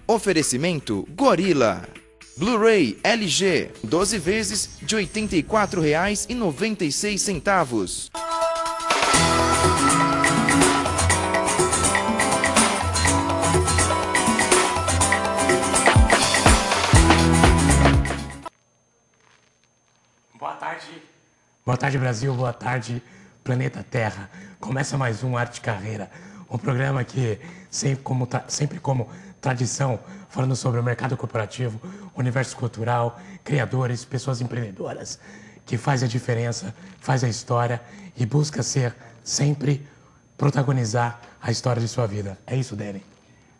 Oferecimento Gorilla. Blu-ray LG, 12 vezes de R$ 84,96. Boa tarde. Boa tarde, Brasil. Boa tarde, planeta Terra. Começa mais um Arte Carreira, um programa que, sempre como tradição, falando sobre o mercado corporativo, universo cultural, criadores, pessoas empreendedoras, que faz a diferença, faz a história e busca sempre protagonizar a história de sua vida. É isso, Dani?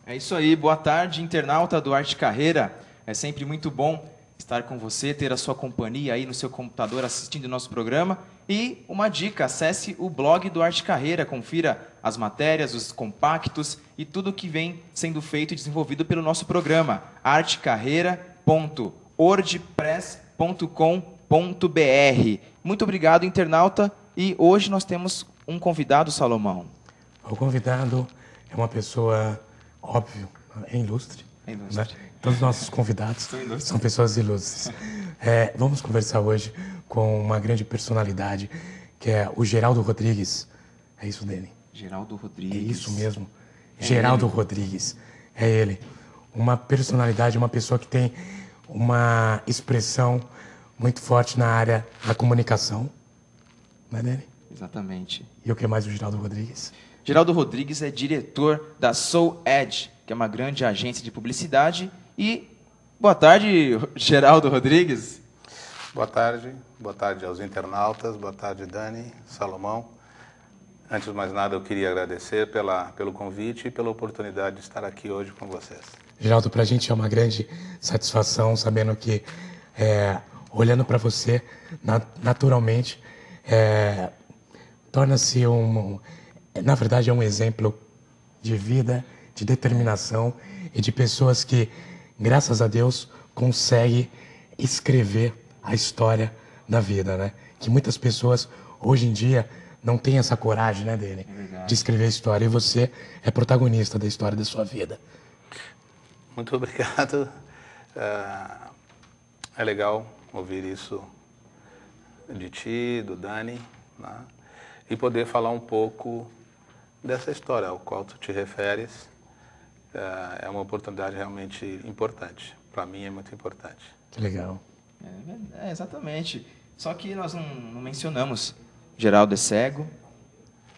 É isso aí. Boa tarde, internauta do Arte Carreira. É sempre muito bom estar com você, ter a sua companhia aí no seu computador assistindo o nosso programa. E uma dica, acesse o blog do Arte Carreira, confira as matérias, os compactos e tudo que vem sendo feito e desenvolvido pelo nosso programa, artecarreira.wordpress.com.br. Muito obrigado, internauta, e hoje nós temos um convidado, Salomão. O convidado é uma pessoa, óbvio, ilustre. Né? Todos os nossos convidados são pessoas ilustres. Vamos conversar hoje com uma grande personalidade, que é o Geraldo Rodrigues. É isso, Dani? Geraldo Rodrigues. É isso mesmo. Geraldo Rodrigues. É ele. Uma personalidade, uma pessoa que tem uma expressão muito forte na área da comunicação. Não é, Dani? Exatamente. E o que mais o Geraldo Rodrigues? Geraldo Rodrigues é diretor da Soul Edge, que é uma grande agência de publicidade. E boa tarde, Geraldo Rodrigues. Boa tarde aos internautas, boa tarde, Dani, Salomão. Antes de mais nada, eu queria agradecer pelo convite e pela oportunidade de estar aqui hoje com vocês. Geraldo, para a gente é uma grande satisfação, sabendo que, olhando para você, naturalmente, torna-se na verdade, é um exemplo de vida, de determinação e de pessoas que, graças a Deus, conseguem escrever a história da vida, né? Que muitas pessoas, hoje em dia, não têm essa coragem, né, dele, de escrever a história. E você é protagonista da história da sua vida. Muito obrigado. É legal ouvir isso de ti, do Dani, né? E poder falar um pouco dessa história ao qual tu te referes. É uma oportunidade realmente importante. Para mim é muito importante. Que legal. Exatamente. Só que nós não mencionamos. Geraldo é cego.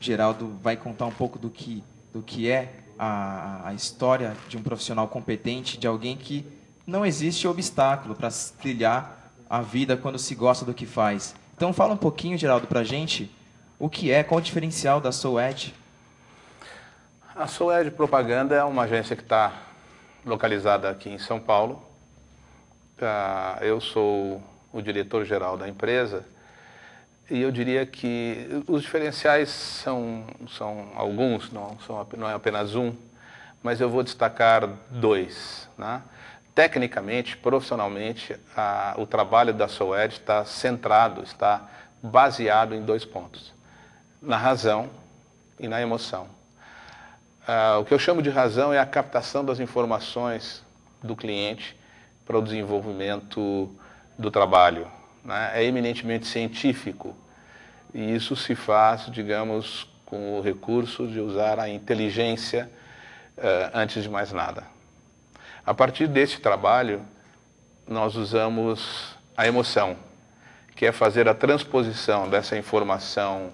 Geraldo vai contar um pouco do que é a história de um profissional competente, de alguém que não existe obstáculo para trilhar a vida quando se gosta do que faz. Então fala um pouquinho, Geraldo, para a gente qual o diferencial da Soul Edge. A Soul Edge Propaganda é uma agência que está localizada aqui em São Paulo. Eu sou o diretor-geral da empresa e eu diria que os diferenciais são alguns, não é apenas um, mas eu vou destacar dois, né? Tecnicamente, profissionalmente, o trabalho da Soul Edge está centrado, está baseado em dois pontos: na razão e na emoção. O que eu chamo de razão é a captação das informações do cliente para o desenvolvimento do trabalho, né? É eminentemente científico e isso se faz, digamos, com o recurso de usar a inteligência antes de mais nada. A partir desse trabalho, nós usamos a emoção, que é fazer a transposição dessa informação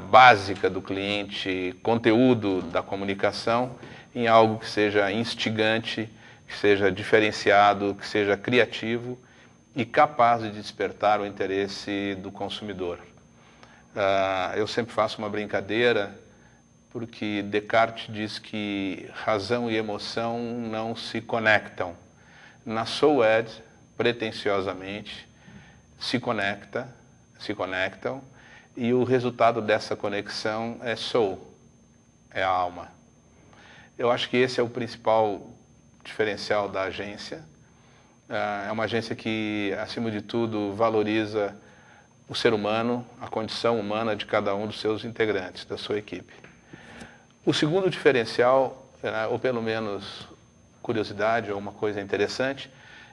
básica do cliente, conteúdo da comunicação, em algo que seja instigante, que seja diferenciado, que seja criativo e capaz de despertar o interesse do consumidor. Eu sempre faço uma brincadeira, porque Descartes diz que razão e emoção não se conectam. Na Soul Edge, pretensiosamente, se conectam, e o resultado dessa conexão é soul, é a alma. Eu acho que esse é o principal diferencial da agência. É uma agência que, acima de tudo, valoriza o ser humano, a condição humana de cada um dos seus integrantes, da sua equipe. O segundo diferencial, ou pelo menos curiosidade ou uma coisa interessante,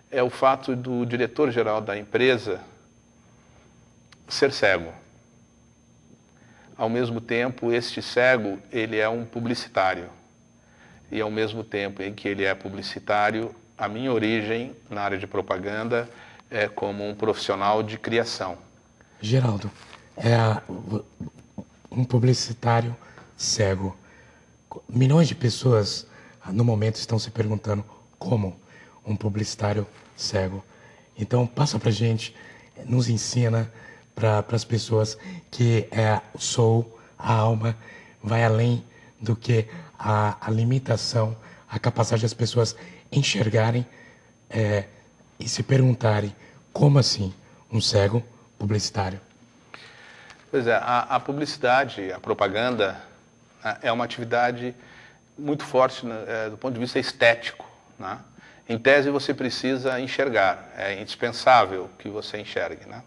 é o fato do diretor-geral da empresa ser cego. Ao mesmo tempo, este cego, ele é um publicitário. E ao mesmo tempo em que ele é publicitário, a minha origem na área de propaganda é como um profissional de criação. Geraldo, um publicitário cego. Milhões de pessoas no momento estão se perguntando como um publicitário cego. Então passa pra gente, nos ensina para as pessoas que o soul, a alma, vai além do que a limitação, a capacidade das pessoas enxergarem e se perguntarem como assim um cego publicitário. Pois é, a publicidade, a propaganda é uma atividade muito forte do ponto de vista estético, né? Em tese você precisa enxergar, é indispensável que você enxergue, né?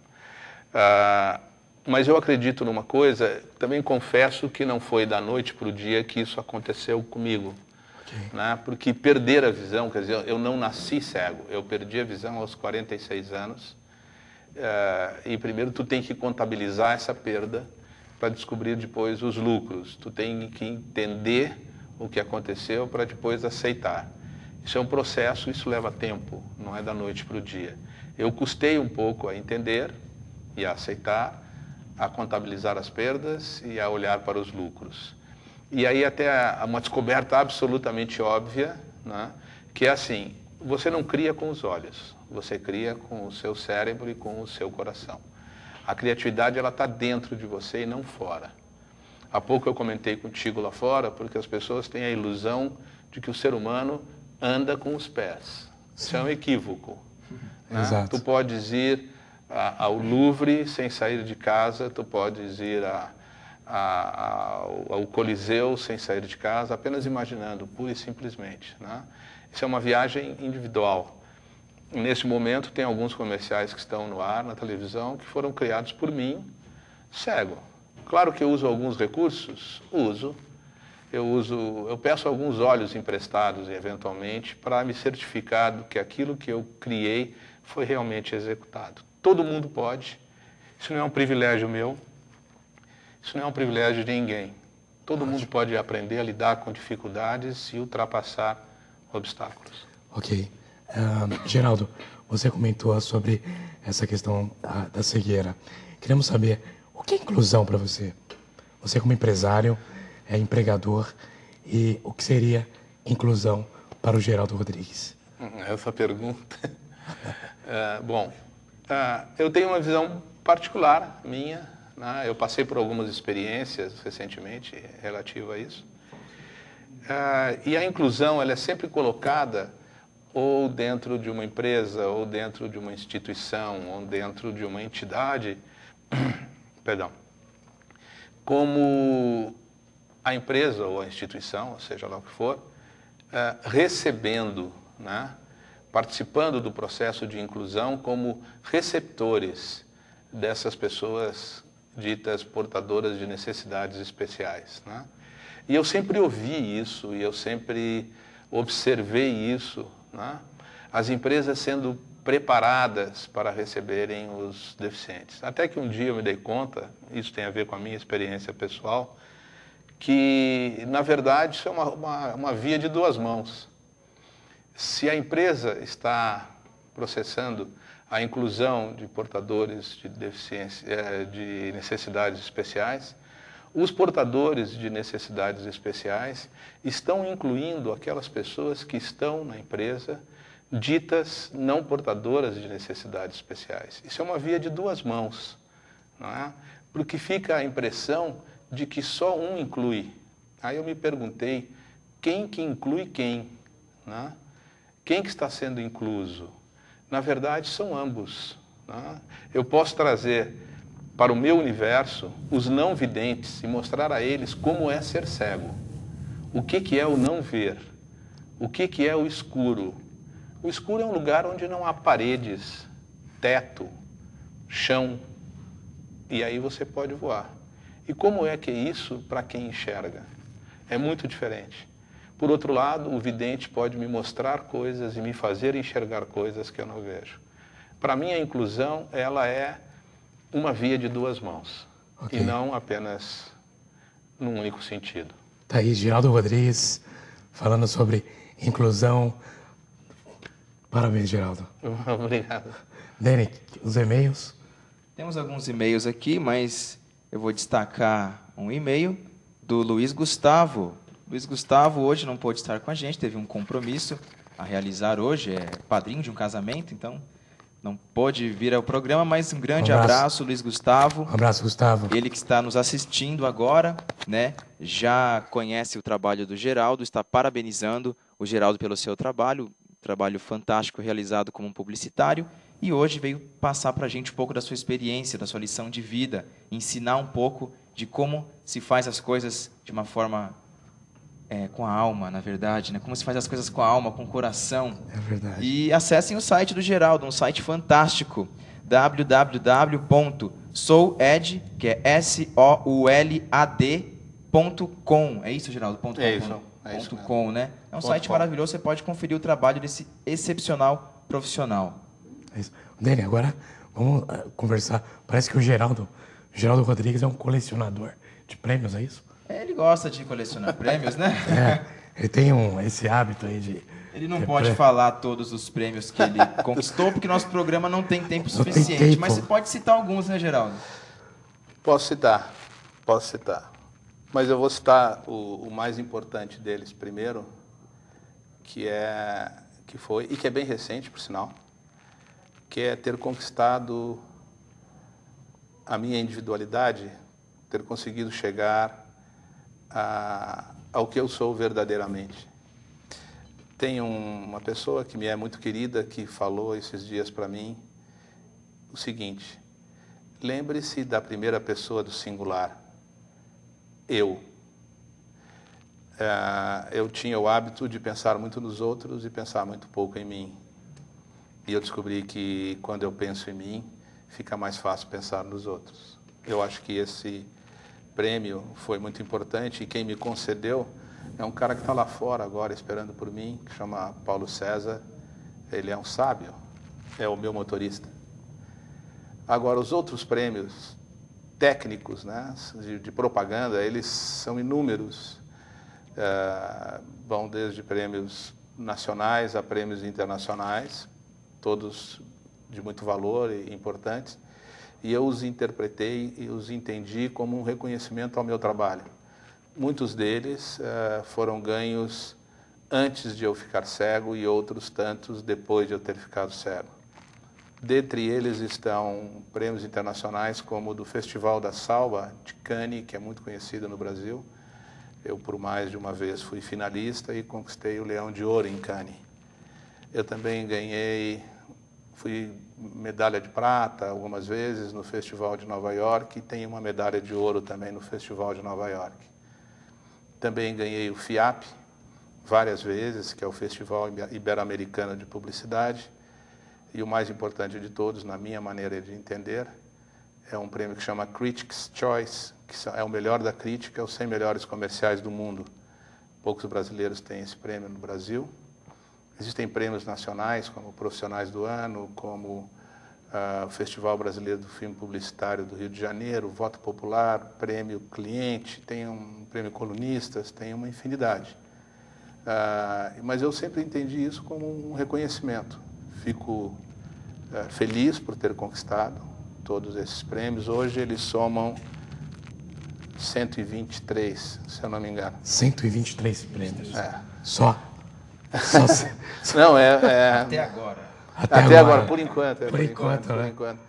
Mas eu acredito numa coisa, também confesso que não foi da noite para o dia que isso aconteceu comigo. Okay. Né? Porque perder a visão, quer dizer, eu não nasci cego, eu perdi a visão aos 46 anos. E primeiro tu tem que contabilizar essa perda para descobrir depois os lucros. Tu tem que entender o que aconteceu para depois aceitar. Isso é um processo, isso leva tempo, não é da noite para o dia. Eu custei um pouco a entender e a aceitar, a contabilizar as perdas e a olhar para os lucros. E aí até uma descoberta absolutamente óbvia, né, que é assim, você não cria com os olhos, você cria com o seu cérebro e com o seu coração. A criatividade ela está dentro de você e não fora. Há pouco eu comentei contigo lá fora, porque as pessoas têm a ilusão de que o ser humano anda com os pés. Isso é um equívoco. Né? Exato. Tu podes ir ao Louvre sem sair de casa, tu podes ir ao Coliseu sem sair de casa, apenas imaginando, pura e simplesmente. Né? Isso é uma viagem individual. Nesse momento tem alguns comerciais que estão no ar, na televisão, que foram criados por mim, cego. Claro que eu uso alguns recursos, uso. Eu peço alguns olhos emprestados, eventualmente, para me certificar do que aquilo que eu criei foi realmente executado. Todo mundo pode. Isso não é um privilégio meu. Isso não é um privilégio de ninguém. Todo mundo pode aprender a lidar com dificuldades e ultrapassar obstáculos. Ok. Geraldo, você comentou sobre essa questão da cegueira. Queremos saber, o que é inclusão para você? Você como empresário, empregador, e o que seria inclusão para o Geraldo Rodrigues? Essa pergunta... Bom, eu tenho uma visão particular minha, né? Eu passei por algumas experiências recentemente relativa a isso. E a inclusão ela é sempre colocada ou dentro de uma empresa, ou dentro de uma instituição, ou dentro de uma entidade, perdão, como a empresa ou a instituição, ou seja lá o que for, recebendo, né, participando do processo de inclusão como receptores dessas pessoas ditas portadoras de necessidades especiais. Né? E eu sempre ouvi isso, e eu sempre observei isso, né? As empresas sendo preparadas para receberem os deficientes. Até que um dia eu me dei conta, isso tem a ver com a minha experiência pessoal, que, na verdade, isso é uma via de duas mãos. Se a empresa está processando a inclusão de portadores de deficiência, de necessidades especiais, os portadores de necessidades especiais estão incluindo aquelas pessoas que estão na empresa ditas não portadoras de necessidades especiais. Isso é uma via de duas mãos, não é? Porque fica a impressão de que só um inclui. Aí eu me perguntei, quem que inclui quem? Né? Quem que está sendo incluso? Na verdade, são ambos. Né? Eu posso trazer para o meu universo os não videntes e mostrar a eles como é ser cego. O que é o não ver? O que é o escuro? O escuro é um lugar onde não há paredes, teto, chão, e aí você pode voar. E como é que é isso para quem enxerga? É muito diferente. Por outro lado, o vidente pode me mostrar coisas e me fazer enxergar coisas que eu não vejo. Para mim, a inclusão, ela é uma via de duas mãos, e não apenas num único sentido. Tá aí, Geraldo Rodrigues, falando sobre inclusão. Parabéns, Geraldo. Obrigado. Dani, os e-mails? Temos alguns e-mails aqui, mas eu vou destacar um e-mail do Luiz Gustavo. Luiz Gustavo hoje não pôde estar com a gente, teve um compromisso a realizar hoje, é padrinho de um casamento, então não pôde vir ao programa, mas um grande abraço, Luiz Gustavo. Um abraço, Gustavo. Ele que está nos assistindo agora, né, já conhece o trabalho do Geraldo, está parabenizando o Geraldo pelo seu trabalho fantástico realizado como um publicitário, e hoje veio passar para a gente um pouco da sua experiência, da sua lição de vida, ensinar um pouco de como se faz as coisas de uma forma com a alma, na verdade, né? Como se faz as coisas com a alma, com o coração. É verdade. E acessem o site do Geraldo, um site fantástico, www.souled, que é soulad.com. É isso, Geraldo? É isso. .com, né? É um site maravilhoso, você pode conferir o trabalho desse excepcional profissional. É isso. Dani, agora vamos conversar. Parece que o Geraldo Rodrigues é um colecionador de prêmios, é isso? Ele gosta de colecionar prêmios, né? Ele tem esse hábito aí de... Ele não pode falar todos os prêmios que ele conquistou, porque nosso programa não tem tempo suficiente. Tem tempo. Mas você pode citar alguns, né, Geraldo? Posso citar. Mas eu vou citar o mais importante deles primeiro, que foi, e que é bem recente, por sinal, que é ter conquistado a minha individualidade, ter conseguido chegar ao que eu sou verdadeiramente. Tem uma pessoa que me é muito querida que falou esses dias para mim o seguinte: lembre-se da primeira pessoa do singular, eu. Eu tinha o hábito de pensar muito nos outros e pensar muito pouco em mim. E eu descobri que quando eu penso em mim, fica mais fácil pensar nos outros. Eu acho que esse prêmio foi muito importante, e quem me concedeu é um cara que está lá fora agora esperando por mim, que chama Paulo César. Ele é um sábio, é o meu motorista. Agora, os outros prêmios técnicos, né, de propaganda, eles são inúmeros. Vão desde prêmios nacionais a prêmios internacionais, todos de muito valor e importantes. E eu os interpretei e os entendi como um reconhecimento ao meu trabalho. Muitos deles foram ganhos antes de eu ficar cego e outros tantos depois de eu ter ficado cego. Dentre eles estão prêmios internacionais como o do Festival da Salva de Cannes, que é muito conhecido no Brasil. Eu, por mais de uma vez, fui finalista e conquistei o Leão de Ouro em Cannes. Eu também fui medalha de prata algumas vezes no Festival de Nova York e tenho uma medalha de ouro também no Festival de Nova York. Também ganhei o FIAP várias vezes, que é o Festival Ibero-Americano de Publicidade. E o mais importante de todos, na minha maneira de entender, é um prêmio que chama Critics' Choice, que é o melhor da crítica, os 100 melhores comerciais do mundo. Poucos brasileiros têm esse prêmio no Brasil. Existem prêmios nacionais, como Profissionais do Ano, como o Festival Brasileiro do Filme Publicitário do Rio de Janeiro, Voto Popular, Prêmio Cliente, tem um Prêmio Colunistas, tem uma infinidade. Mas eu sempre entendi isso como um reconhecimento. Fico feliz por ter conquistado todos esses prêmios. Hoje eles somam 123, se eu não me engano. 123 prêmios. Só. Só Não, Até agora. Até agora, por enquanto. Por enquanto.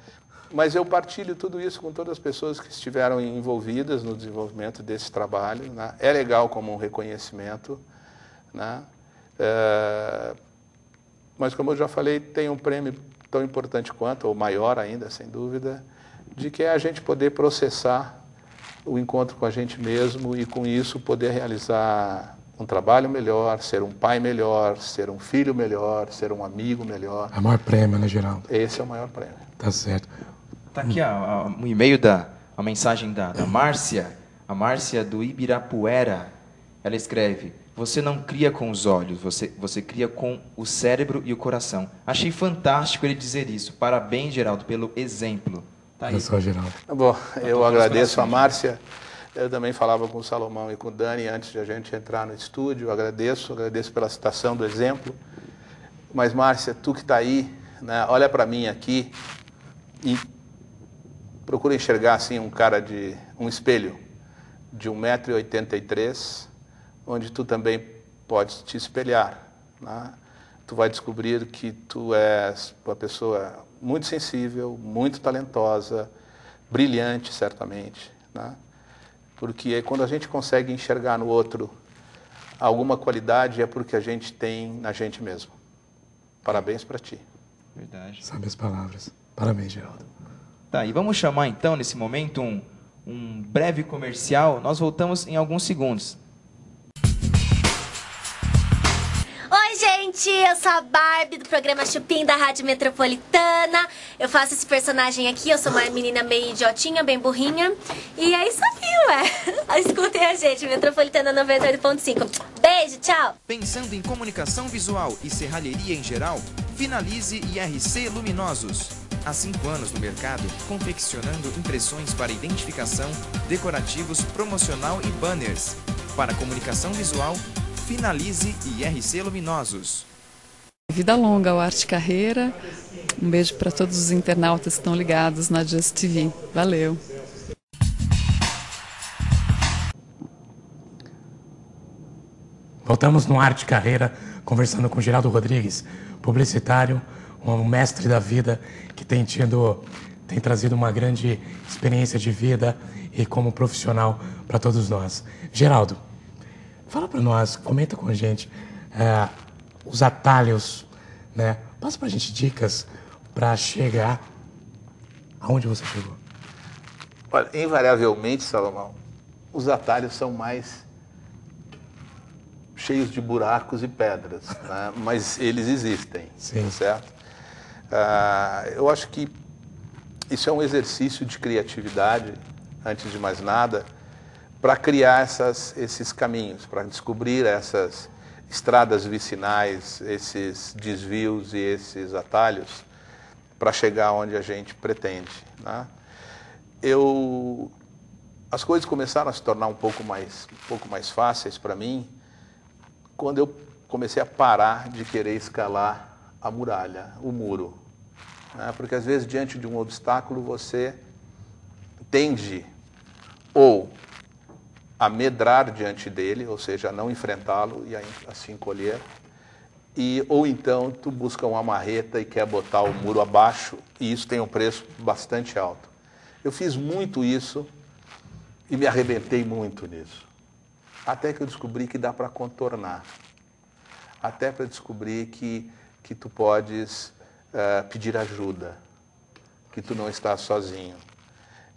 Mas eu partilho tudo isso com todas as pessoas que estiveram envolvidas no desenvolvimento desse trabalho, né? É legal como um reconhecimento, né? Mas, como eu já falei, tem um prêmio tão importante quanto, ou maior ainda, sem dúvida, de que é a gente poder processar o encontro com a gente mesmo e, com isso, poder realizar um trabalho melhor, ser um pai melhor, ser um filho melhor, ser um amigo melhor. É o maior prêmio, né, Geraldo? Esse é o maior prêmio. Tá certo. Tá aqui um e-mail, a mensagem da Márcia, a Márcia do Ibirapuera. Ela escreve: você não cria com os olhos, você cria com o cérebro e o coração. Achei fantástico ele dizer isso. Parabéns, Geraldo, pelo exemplo. Tá aí. Eu sou o Geraldo. Bom, eu agradeço a Márcia. Eu também falava com o Salomão e com o Dani antes de a gente entrar no estúdio. Agradeço pela citação do exemplo. Mas, Márcia, tu que está aí, né, olha para mim aqui e procura enxergar assim um espelho de 1,83 m, onde tu também podes te espelhar. Né? Tu vai descobrir que tu és uma pessoa muito sensível, muito talentosa, brilhante, certamente. Né? Porque quando a gente consegue enxergar no outro alguma qualidade, é porque a gente tem na gente mesmo. Parabéns para ti. Verdade. Sabe as palavras. Parabéns, Geraldo. Tá, e vamos chamar então, nesse momento, um breve comercial. Nós voltamos em alguns segundos. Oi, gente! Eu sou a Barbie do programa Chupim da Rádio Metropolitana. Eu faço esse personagem aqui. Eu sou uma menina meio idiotinha, bem burrinha. E é isso aí, ué. Escutem a gente, Metropolitana 98.5. Beijo, tchau! Pensando em comunicação visual e serralheria em geral, finalize IRC Luminosos. Há 5 anos no mercado, confeccionando impressões para identificação, decorativos, promocional e banners. Para comunicação visual, finalize IRC Luminosos. Vida longa ao Arte Carreira. Um beijo para todos os internautas que estão ligados na Just TV. Valeu! Voltamos no Arte Carreira, conversando com Geraldo Rodrigues, publicitário, um mestre da vida que tem trazido uma grande experiência de vida e como profissional para todos nós. Geraldo, fala para nós, comenta com a gente os atalhos, né? Passa para a gente dicas para chegar aonde você chegou. Olha, invariavelmente, Salomão, os atalhos são mais cheios de buracos e pedras, né? Mas eles existem, Sim. Certo? Eu acho que isso é um exercício de criatividade, antes de mais nada, para criar esses caminhos, para descobrir essas estradas vicinais, esses desvios e esses atalhos, para chegar onde a gente pretende. Né? As coisas começaram a se tornar um pouco mais fáceis para mim quando eu comecei a parar de querer escalar a muralha, o muro. Né? Porque às vezes, diante de um obstáculo, você tende ou a medrar diante dele, ou seja, a não enfrentá-lo e assim colher, ou então tu busca uma marreta e quer botar o muro abaixo, e isso tem um preço bastante alto. Eu fiz muito isso e me arrebentei muito nisso. Até que eu descobri que dá para contornar. Até para descobrir que tu podes pedir ajuda, que tu não estás sozinho.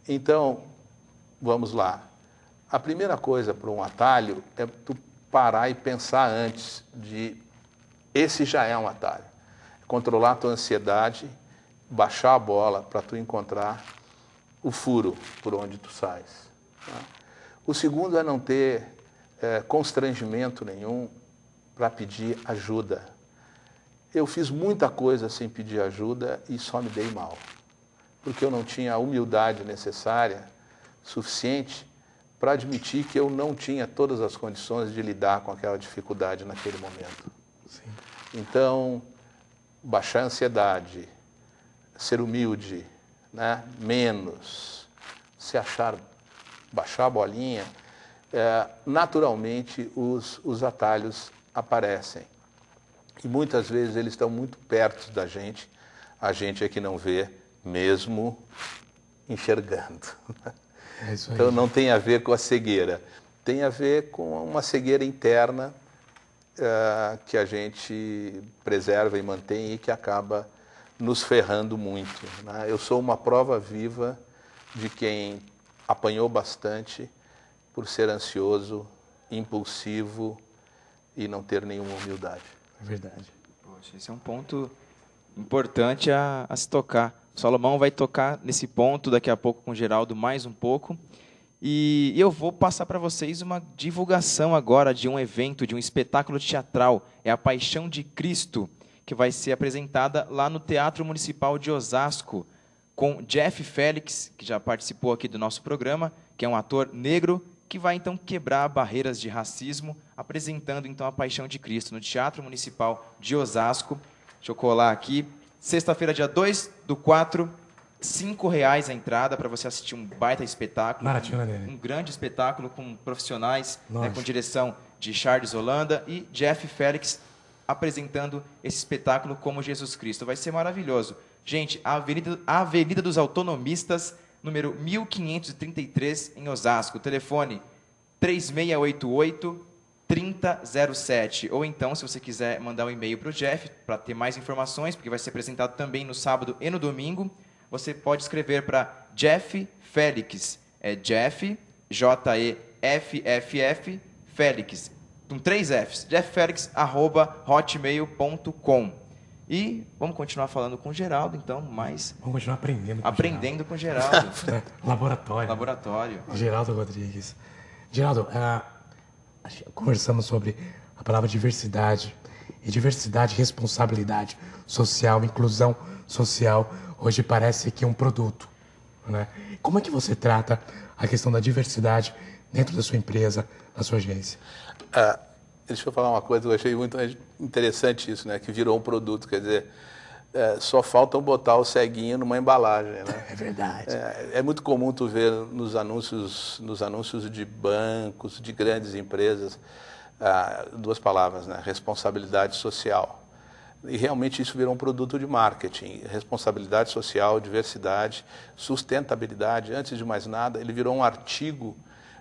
Então, vamos lá. A primeira coisa para um atalho é tu parar e pensar antes esse já é um atalho. Controlar a tua ansiedade, baixar a bola para tu encontrar o furo por onde tu sais. Tá? O segundo é não ter constrangimento nenhum para pedir ajuda. Eu fiz muita coisa sem pedir ajuda e só me dei mal, porque eu não tinha a humildade necessária, suficiente, para admitir que eu não tinha todas as condições de lidar com aquela dificuldade naquele momento. Sim. Então, baixar a ansiedade, ser humilde, né? Menos, se achar, baixar a bolinha, naturalmente os atalhos aparecem. E muitas vezes eles estão muito perto da gente, a gente é que não vê, mesmo enxergando. É isso aí. Então não tem a ver com a cegueira, tem a ver com uma cegueira interna que a gente preserva e mantém e que acaba nos ferrando muito. Né? Eu sou uma prova viva de quem apanhou bastante por ser ansioso, impulsivo e não ter nenhuma humildade. É verdade. Poxa, esse é um ponto importante a se tocar. O Salomão vai tocar nesse ponto daqui a pouco com o Geraldo mais um pouco. E eu vou passar para vocês uma divulgação agora de um evento, de um espetáculo teatral. É A Paixão de Cristo, que vai ser apresentada lá no Teatro Municipal de Osasco, com Jeff Félix, que já participou aqui do nosso programa, que é um ator negro, que vai, então, quebrar barreiras de racismo, apresentando, então, A Paixão de Cristo no Teatro Municipal de Osasco. Deixa eu colar aqui. Sexta-feira, dia 2/4, R$5 a entrada para você assistir um baita espetáculo. Baratinho, né? Um grande espetáculo com profissionais, né, com direção de Charles Holanda e Jeff Félix apresentando esse espetáculo como Jesus Cristo. Vai ser maravilhoso. Gente, a Avenida dos Autonomistas, número 1533, em Osasco. Telefone 3688-3007. Ou então, se você quiser mandar um e-mail para o Jeff, para ter mais informações, porque vai ser apresentado também no sábado e no domingo, você pode escrever para Jeff Félix. É Jeff, Jeff, Félix, com 3 Fs. jefffelix@hotmail.com. E vamos continuar falando com o Geraldo, então, mais... Vamos continuar aprendendo com Aprendendo com o Geraldo. Laboratório. Laboratório. Geraldo Rodrigues. Geraldo, conversamos sobre a palavra diversidade. E diversidade, responsabilidade social, inclusão social, hoje parece que é um produto, né? Como é que você trata a questão da diversidade dentro da sua empresa, da sua agência? Deixa eu falar uma coisa, eu achei muito interessante isso, né? Que virou um produto, quer dizer, só falta botar o ceguinho numa embalagem, né? É verdade. É muito comum tu ver nos anúncios de bancos, de grandes empresas, 2 palavras, né? Responsabilidade social. E realmente isso virou um produto de marketing. Responsabilidade social, diversidade, sustentabilidade. Antes de mais nada, ele virou um artigo,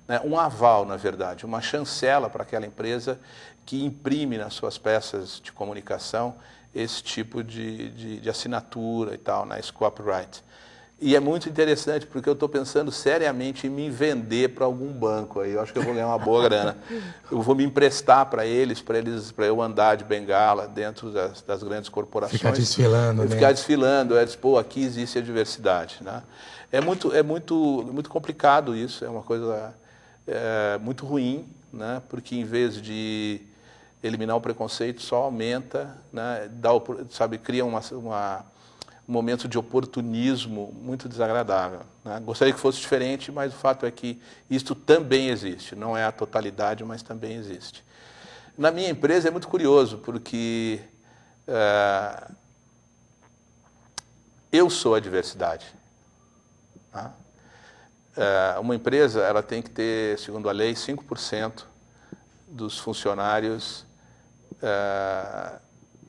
né, um aval, na verdade, uma chancela para aquela empresa que imprime nas suas peças de comunicação esse tipo de assinatura e tal, né, esse copyright. E é muito interessante, porque eu estou pensando seriamente em me vender para algum banco. Aí eu acho que eu vou ganhar uma boa grana. Eu vou me emprestar para para eu andar de bengala dentro das grandes corporações. Ficar desfilando, né? Ficar desfilando, aqui existe a diversidade, né? É muito complicado isso, é uma coisa muito ruim, né? Porque em vez de eliminar o preconceito, só aumenta, né? Cria um momento de oportunismo muito desagradável, né? Gostaria que fosse diferente, mas o fato é que isto também existe. Não é a totalidade, mas também existe. Na minha empresa é muito curioso, porque eu sou a diversidade. Tá? Uma empresa ela tem que ter, segundo a lei, 5% dos funcionários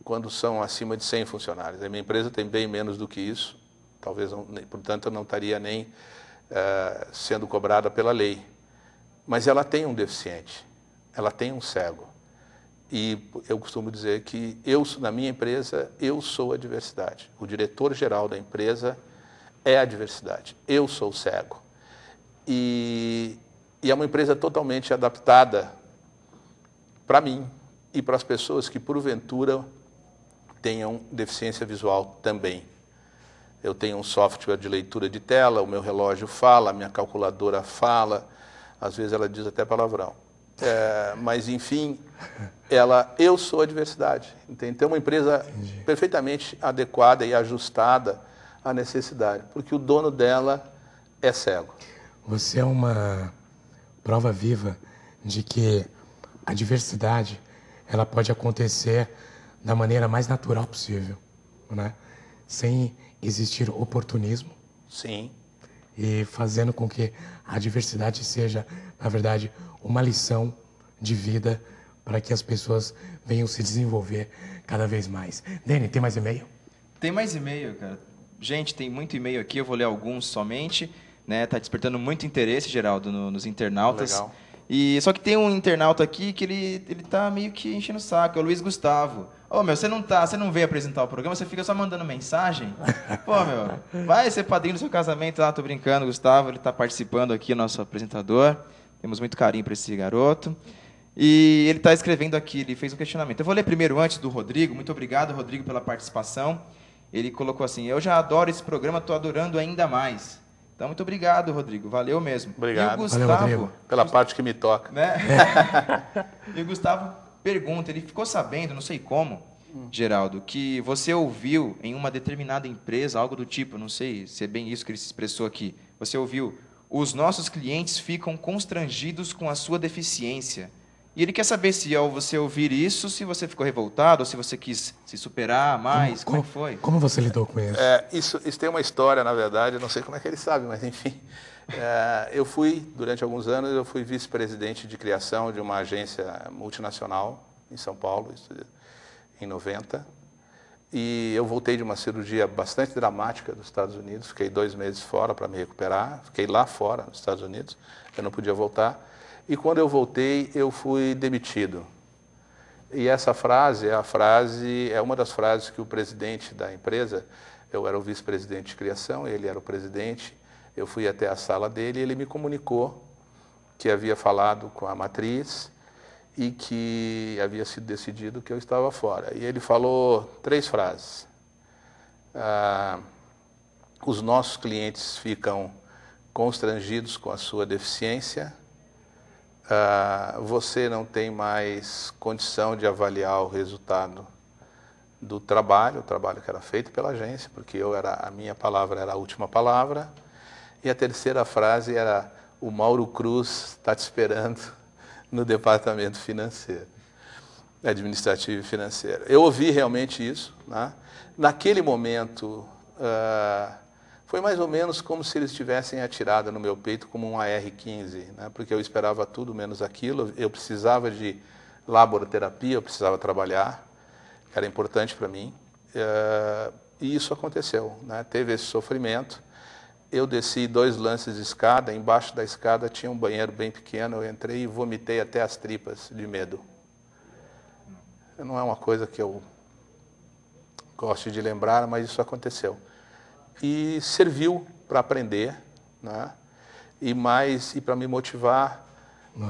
quando são acima de 100 funcionários. A minha empresa tem bem menos do que isso, talvez, portanto, eu não estaria nem sendo cobrada pela lei. Mas ela tem um deficiente, ela tem um cego. E eu costumo dizer que na minha empresa, eu sou a diversidade. O diretor-geral da empresa é a diversidade. Eu sou cego. E é uma empresa totalmente adaptada para mim e para as pessoas que, porventura, tenham deficiência visual também. Eu tenho um software de leitura de tela, o meu relógio fala, a minha calculadora fala, às vezes ela diz até palavrão. Mas, enfim, eu sou a diversidade. Entende? Então, é uma empresa perfeitamente adequada e ajustada à necessidade, porque o dono dela é cego. Você é uma prova viva de que a diversidade ela pode acontecer da maneira mais natural possível, né? Sem existir oportunismo. Sim. E fazendo com que a diversidade seja, na verdade, uma lição de vida para que as pessoas venham se desenvolver cada vez mais. Dani, tem mais e-mail? Tem mais e-mail, cara. Gente, tem muito e-mail aqui, eu vou ler alguns somente, né? Tá despertando muito interesse, Geraldo, nos internautas. Legal. Só que tem um internauta aqui que ele tá meio que enchendo o saco, é o Luiz Gustavo. Você não veio apresentar o programa, você fica só mandando mensagem? Pô, vai ser padrinho do seu casamento lá, tô brincando, Gustavo, ele tá participando aqui, nosso apresentador. Temos muito carinho para esse garoto. E ele está escrevendo aqui, ele fez um questionamento. Eu vou ler primeiro antes do Rodrigo. Muito obrigado, Rodrigo, pela participação. Ele colocou assim: eu já adoro esse programa, estou adorando ainda mais. Então, muito obrigado, Rodrigo. Valeu mesmo. Obrigado. E o Gustavo, Valeu, Rodrigo. Pela parte que me toca. né? E o Gustavo pergunta, ele ficou sabendo, não sei como, Geraldo, que você ouviu em uma determinada empresa, algo do tipo, não sei se é bem isso que ele se expressou aqui, você ouviu, os nossos clientes ficam constrangidos com a sua deficiência. E ele quer saber se ao você ouvir isso, se você ficou revoltado, ou se você quis se superar mais, como é que foi? Como você lidou com isso? Isso tem uma história, na verdade, eu não sei como é que ele sabe, mas enfim. Eu fui, durante alguns anos, eu fui vice-presidente de criação de uma agência multinacional em São Paulo, isso em 90. E eu voltei de uma cirurgia bastante dramática dos Estados Unidos, fiquei 2 meses fora para me recuperar, fiquei lá fora, nos Estados Unidos, eu não podia voltar. E quando eu voltei, eu fui demitido. E essa frase é uma das frases que o presidente da empresa, eu era o vice-presidente de criação, ele era o presidente, eu fui até a sala dele e ele me comunicou que havia falado com a matriz e que havia sido decidido que eu estava fora. E ele falou 3 frases. Os nossos clientes ficam constrangidos com a sua deficiência. Você não tem mais condição de avaliar o resultado do trabalho, o trabalho que era feito pela agência, porque a minha palavra era a última palavra. E a terceira frase era: o Mauro Cruz está te esperando no departamento financeiro, administrativo e financeiro. Eu ouvi realmente isso, né? Naquele momento, foi mais ou menos como se eles tivessem atirado no meu peito como um AR-15, né? Porque eu esperava tudo menos aquilo. Eu precisava de laboraterapia, eu precisava trabalhar, era importante para mim. E isso aconteceu, né? Teve esse sofrimento. Eu desci 2 lances de escada, embaixo da escada tinha um banheiro bem pequeno, eu entrei e vomitei até as tripas de medo. Não é uma coisa que eu gosto de lembrar, mas isso aconteceu. E serviu para aprender, né? E para me motivar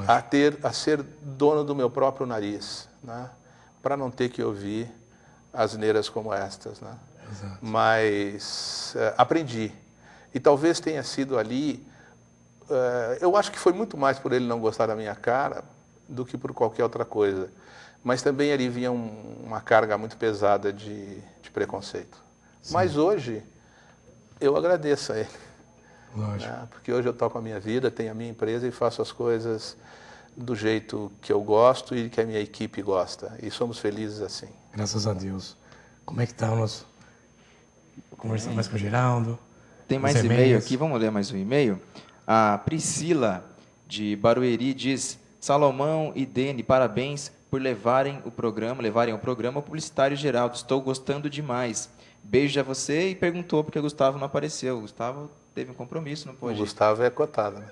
a ser dono do meu próprio nariz, né? Para não ter que ouvir asneiras como estas, né? Exato. Mas aprendi. E talvez tenha sido ali, eu acho que foi muito mais por ele não gostar da minha cara do que por qualquer outra coisa. Mas também ali vinha uma carga muito pesada de preconceito. Sim. Mas hoje eu agradeço a ele. Lógico. Né? Porque hoje eu toco a minha vida, tenho a minha empresa e faço as coisas do jeito que eu gosto e que a minha equipe gosta. E somos felizes assim. Graças a Deus. Como é que está o nosso... Conversando mais com o Geraldo. Tem mais Os e-mail e-mails. aqui, vamos ler mais um e-mail. A Priscila, de Barueri, diz: Salomão e Dene, parabéns por levarem o programa publicitário Geraldo. Estou gostando demais. Beijo a você. E perguntou porque o Gustavo não apareceu. O Gustavo teve um compromisso, não pôde. O Gustavo é cotado, né?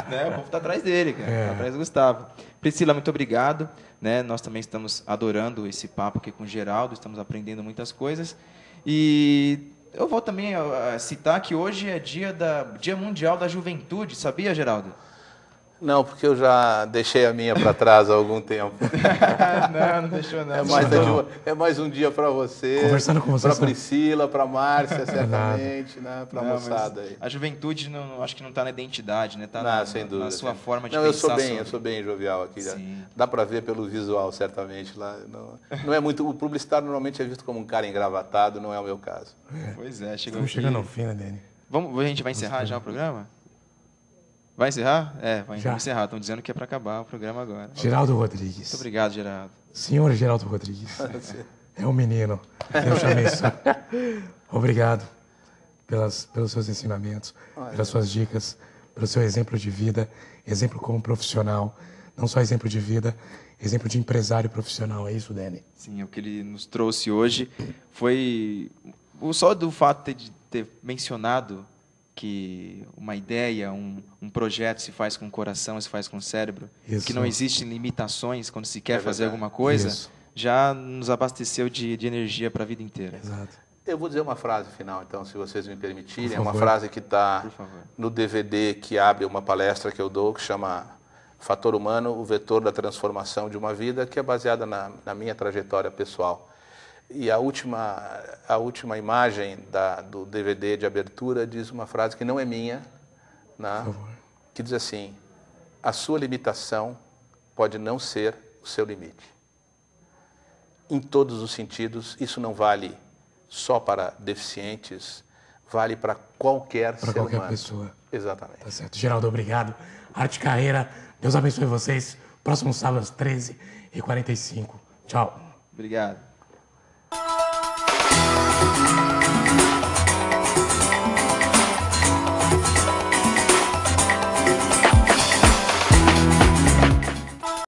Né? O povo está atrás dele, cara. Tá atrás do Gustavo. Priscila, muito obrigado. Né? Nós também estamos adorando esse papo aqui com o Geraldo. Estamos aprendendo muitas coisas. E eu vou também citar que hoje é Dia Mundial da Juventude. Sabia, Geraldo? Não, porque eu já deixei a minha para trás há algum tempo. Não deixou não. É mais um dia para você, Conversando com você, para Priscila, para Márcia, certamente, né? Para a Não, moçada aí. a juventude não, acho que não está na identidade, né? Está Sem dúvida, na sua forma de não, pensar. Eu sou bem jovial aqui. Sim. Dá para ver pelo visual, certamente. Lá, não é muito. O publicitário normalmente é visto como um cara engravatado, não é o meu caso. Pois é, chegou Estamos aqui. chegando ao fim, né, Dene? A gente vai encerrar já o programa? Vai encerrar? Vamos Já. encerrar. Estão dizendo que é para acabar o programa agora. Geraldo Rodrigues. Muito obrigado, Geraldo. Senhor Geraldo Rodrigues. É um menino. Eu chamei isso. Obrigado pelos seus ensinamentos, pelas suas dicas, pelo seu exemplo de vida, exemplo como profissional. Não só exemplo de vida, exemplo de empresário profissional. É isso, Dene? Sim, o que ele nos trouxe hoje foi só do fato de ter mencionado que uma ideia, um projeto se faz com o coração, se faz com o cérebro, Isso. que não existem limitações quando se quer fazer verdade. alguma coisa, Isso. já nos abasteceu de energia para a vida inteira. Exato. Eu vou dizer uma frase final, então, se vocês me permitirem. Por É uma favor. frase que está Por favor. no DVD que abre uma palestra que eu dou, que chama Fator Humano, o vetor da transformação de uma vida, que é baseada na minha trajetória pessoal. E a última imagem do DVD de abertura diz uma frase que não é minha, né? Que diz assim: a sua limitação pode não ser o seu limite. Em todos os sentidos, isso não vale só para deficientes, vale para qualquer ser humano. Para qualquer pessoa. Exatamente. Tá certo. Geraldo, obrigado. Arte Carreira, Deus abençoe vocês. Próximo sábado às 13h45. Tchau. Obrigado.